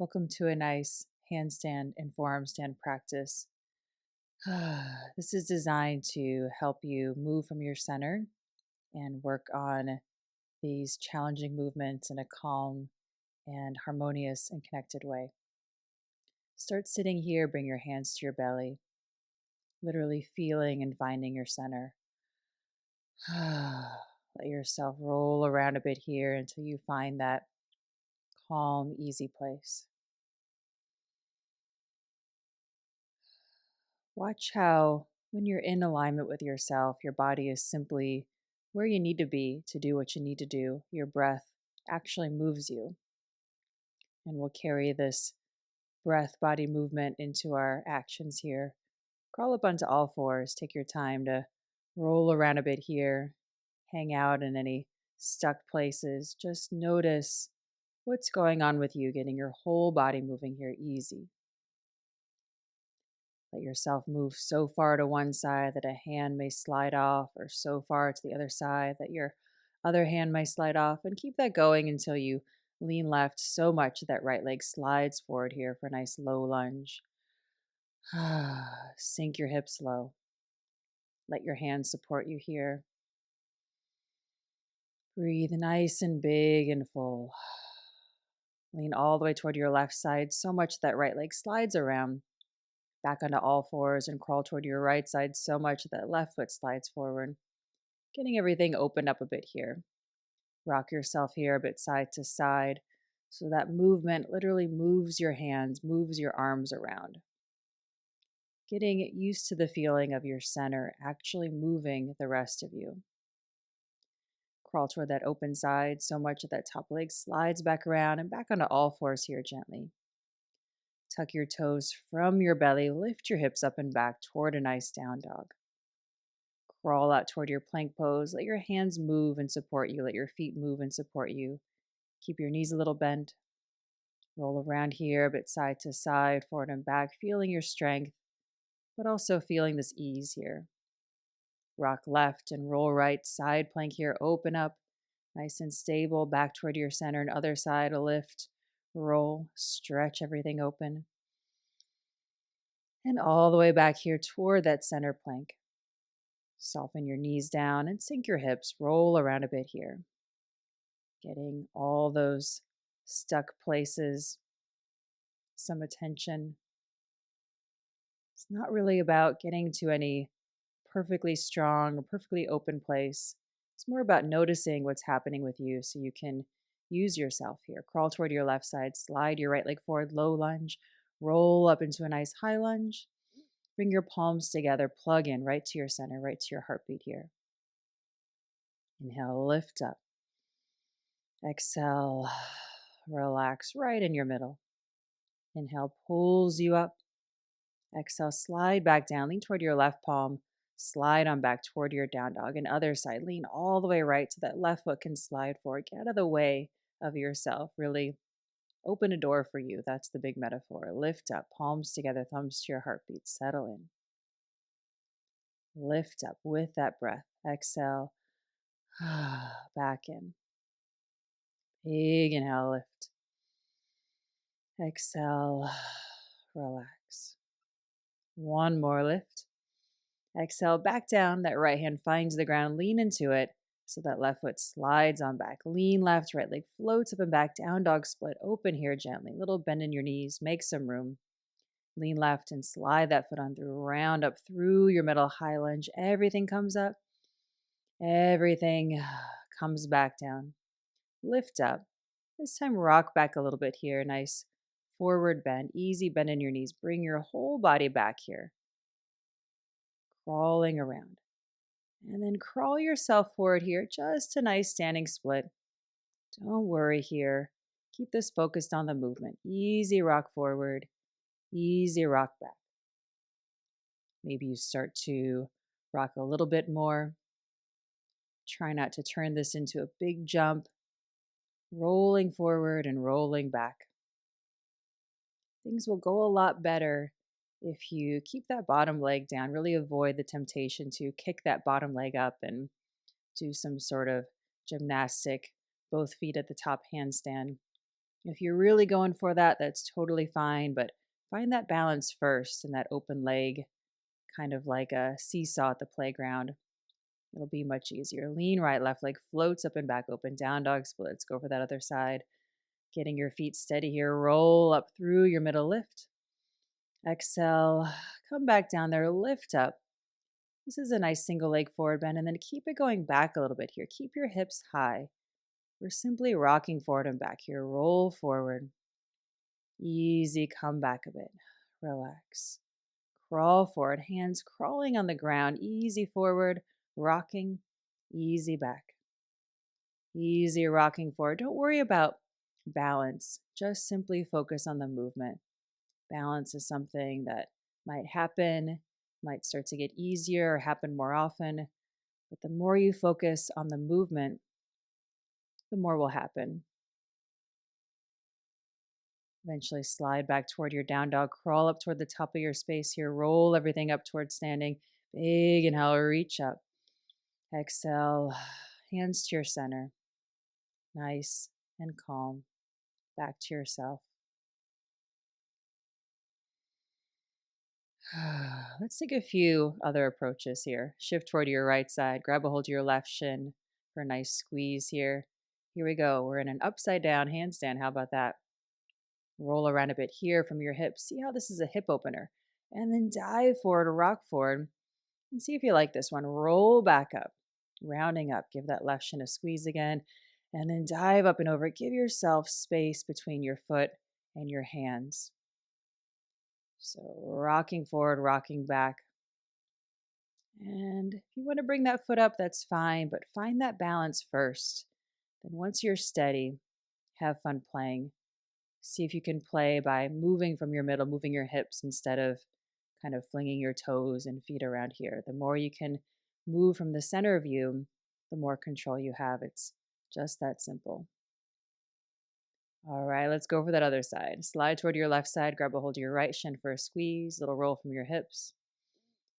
Welcome to a nice handstand and forearm stand practice. This is designed to help you move from your center and work on these challenging movements in a calm and harmonious and connected way. Start sitting here, bring your hands to your belly, literally feeling and finding your center. Let yourself roll around a bit here until you find that calm, easy place. Watch how, when you're in alignment with yourself, your body is simply where you need to be to do what you need to do. Your breath actually moves you. And we'll carry this breath body movement into our actions here. Crawl up onto all fours. Take your time to roll around a bit here, hang out in any stuck places. Just notice what's going on with you, getting your whole body moving here easy. Let yourself move so far to one side that a hand may slide off, or so far to the other side that your other hand may slide off. And keep that going until you lean left so much that right leg slides forward here for a nice low lunge. Sink your hips low. Let your hands support you here. Breathe nice and big and full. Lean all the way toward your left side so much that right leg slides around. Back onto all fours and crawl toward your right side so much that left foot slides forward. Getting everything opened up a bit here. Rock yourself here a bit side to side so that movement literally moves your hands, moves your arms around. Getting used to the feeling of your center actually moving the rest of you. Crawl toward that open side so much that that top leg slides back around and back onto all fours here gently. Tuck your toes from your belly, lift your hips up and back toward a nice down dog. Crawl out toward your plank pose. Let your hands move and support you. Let your feet move and support you. Keep your knees a little bent. Roll around here a bit side to side, forward and back, feeling your strength, but also feeling this ease here. Rock left and roll right, side plank here, open up, nice and stable, back toward your center and other side, a lift, roll, stretch everything open. And all the way back here toward that center plank. Soften your knees down and sink your hips, roll around a bit here. Getting all those stuck places some attention. It's not really about getting to any perfectly strong or perfectly open place. It's more about noticing what's happening with you so you can use yourself here. Crawl toward your left side, slide your right leg forward, low lunge, roll up into a nice high lunge. Bring your palms together, plug in right to your center, right to your heartbeat here. Inhale, lift up. Exhale, relax right in your middle. Inhale, pulls you up. Exhale, slide back down, lean toward your left palm, slide on back toward your down dog. And other side, lean all the way right so that left foot can slide forward. Get out of the way of yourself. Really open a door for you. That's the big metaphor. Lift up, palms together, thumbs to your heartbeat. Settle in. Lift up with that breath. Exhale, back in. Big inhale, lift. Exhale, relax. One more lift. Exhale, back down. That right hand finds the ground. Lean into it so that left foot slides on back. Lean left, right leg floats up and back. Down dog split. Open here gently. Little bend in your knees. Make some room. Lean left and slide that foot on through. Round up through your middle high lunge. Everything comes up. Everything comes back down. Lift up. This time rock back a little bit here. Nice forward bend. Easy bend in your knees. Bring your whole body back here. Crawling around. And then crawl yourself forward here. Just a nice standing split. Don't worry here. Keep this focused on the movement. Easy rock forward. Easy rock back. Maybe you start to rock a little bit more. Try not to turn this into a big jump. Rolling forward and rolling back. Things will go a lot better if you keep that bottom leg down. Really avoid the temptation to kick that bottom leg up and do some sort of gymnastic, both feet at the top handstand. If you're really going for that, that's totally fine, but find that balance first in that open leg, kind of like a seesaw at the playground. It'll be much easier. Lean right, left leg floats up and back, open, down dog splits. Go for that other side. Getting your feet steady here. Roll up through your middle lift. Exhale, come back down there, lift up. This is a nice single leg forward bend, and then keep it going back a little bit here. Keep your hips high. We're simply rocking forward and back here. Roll forward. Easy, come back a bit. Relax. Crawl forward, hands crawling on the ground. Easy forward, rocking, easy back. Easy rocking forward. Don't worry about balance. Just simply focus on the movement. Balance is something that might happen, might start to get easier or happen more often. But the more you focus on the movement, the more will happen. Eventually slide back toward your down dog, crawl up toward the top of your space here, roll everything up towards standing. Big inhale, reach up. Exhale, hands to your center. Nice and calm. Back to yourself. Let's take a few other approaches here. Shift toward your right side. Grab a hold of your left shin for a nice squeeze here. Here we go. We're in an upside down handstand. How about that? Roll around a bit here from your hips. See how this is a hip opener. And then dive forward, rock forward. And see if you like this one. Roll back up, rounding up. Give that left shin a squeeze again. And then dive up and over. Give yourself space between your foot and your hands. So rocking forward, rocking back. And if you want to bring that foot up, that's fine, but find that balance first. Then once you're steady, have fun playing. See if you can play by moving from your middle, moving your hips instead of kind of flinging your toes and feet around here. The more you can move from the center of you, the more control you have. It's just that simple. All right, let's go for that other side. Slide toward your left side, grab a hold of your right shin for a squeeze, little roll from your hips.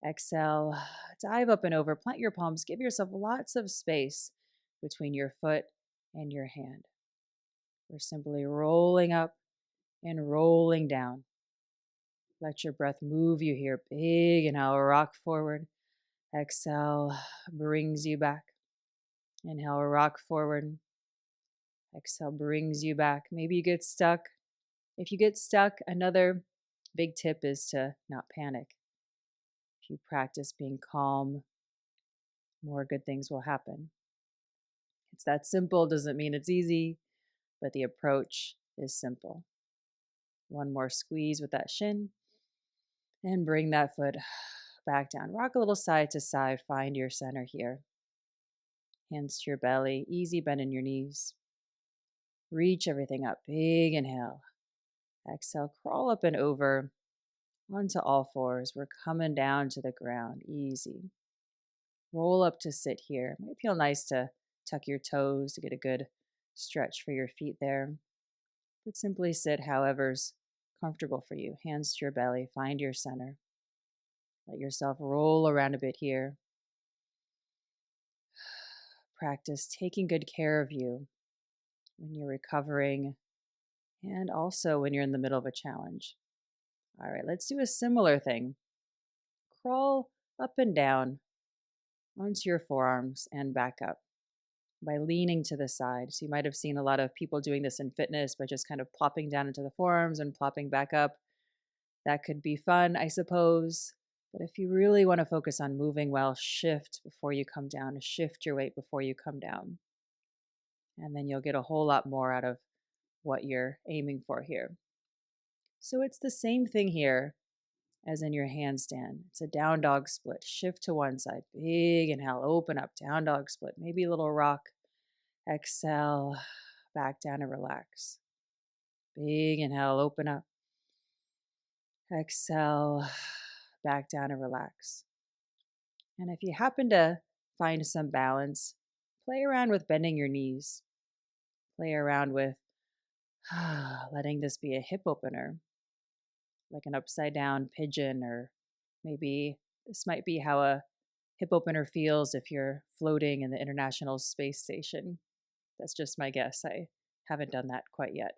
Exhale, dive up and over, plant your palms, give yourself lots of space between your foot and your hand. We're simply rolling up and rolling down. Let your breath move you here. Big inhale, rock forward. Exhale, brings you back. Inhale, rock forward. Exhale, brings you back. Maybe you get stuck. If you get stuck, another big tip is to not panic. If you practice being calm, more good things will happen. It's that simple, doesn't mean it's easy, but the approach is simple. One more squeeze with that shin and bring that foot back down. Rock a little side to side, find your center here. Hands to your belly, easy bend in your knees. Reach everything up, big inhale. Exhale, crawl up and over onto all fours. We're coming down to the ground, easy. Roll up to sit here. Might feel nice to tuck your toes to get a good stretch for your feet there. But simply sit however's comfortable for you. Hands to your belly, find your center. Let yourself roll around a bit here. Practice taking good care of you when you're recovering and also when you're in the middle of a challenge. All right, let's do a similar thing. Crawl up and down onto your forearms and back up by leaning to the side. So you might have seen a lot of people doing this in fitness by just kind of plopping down into the forearms and plopping back up. That could be fun, I suppose. But if you really want to focus on moving well, shift before you come down, shift your weight before you come down. And then you'll get a whole lot more out of what you're aiming for here. So it's the same thing here as in your handstand. It's a down dog split. Shift to one side. Big inhale, open up, down dog split. Maybe a little rock. Exhale, back down and relax. Big inhale, open up. Exhale, back down and relax. And if you happen to find some balance, play around with bending your knees. Play around with letting this be a hip opener, like an upside down pigeon, or maybe this might be how a hip opener feels if you're floating in the International Space Station. That's just my guess. I Haven't done that quite yet,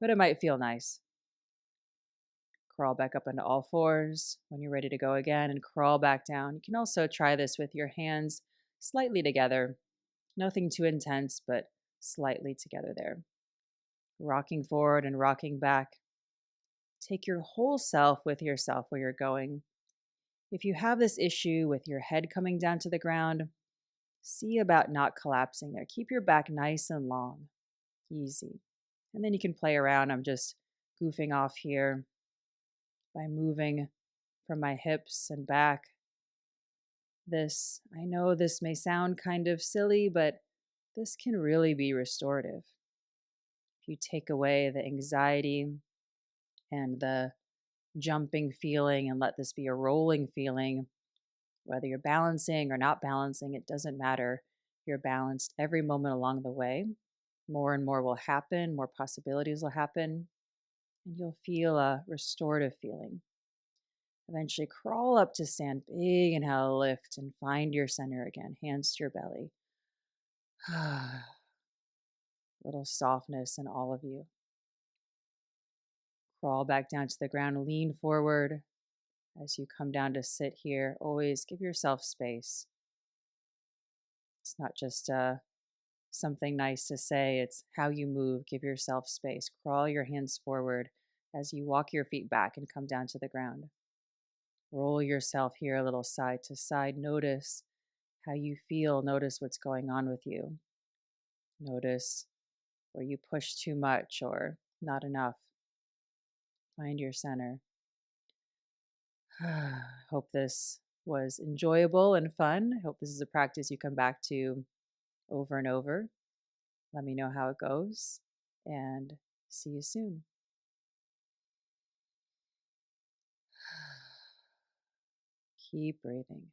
but it might feel nice. Crawl back up into all fours when you're ready to go again and crawl back down. You can also try this with your hands slightly together. Nothing too intense, but slightly together there. Rocking forward and rocking back. Take your whole self with yourself where you're going. If you have this issue with your head coming down to the ground, see about not collapsing there. Keep your back nice and long. Easy. And then you can play around. I'm just goofing off here by moving from my hips and back. I know this may sound kind of silly, but this can really be restorative. If you take away the anxiety and the jumping feeling and let this be a rolling feeling, whether you're balancing or not balancing, it doesn't matter. You're balanced every moment along the way. More and more will happen, more possibilities will happen, and you'll feel a restorative feeling. Eventually, crawl up to stand, big inhale, lift, and find your center again. Hands to your belly. Little softness in all of you. Crawl back down to the ground, lean forward as you come down to sit here. Always give yourself space. It's not just something nice to say, it's how you move. Give yourself space. Crawl your hands forward as you walk your feet back and come down to the ground. Roll yourself here a little side to side. Notice how you feel. Notice what's going on with you. Notice where you push too much or not enough. Find your center. Hope this was enjoyable and fun. Hope this is a practice you come back to over and over. Let me know how it goes and see you soon. Keep breathing.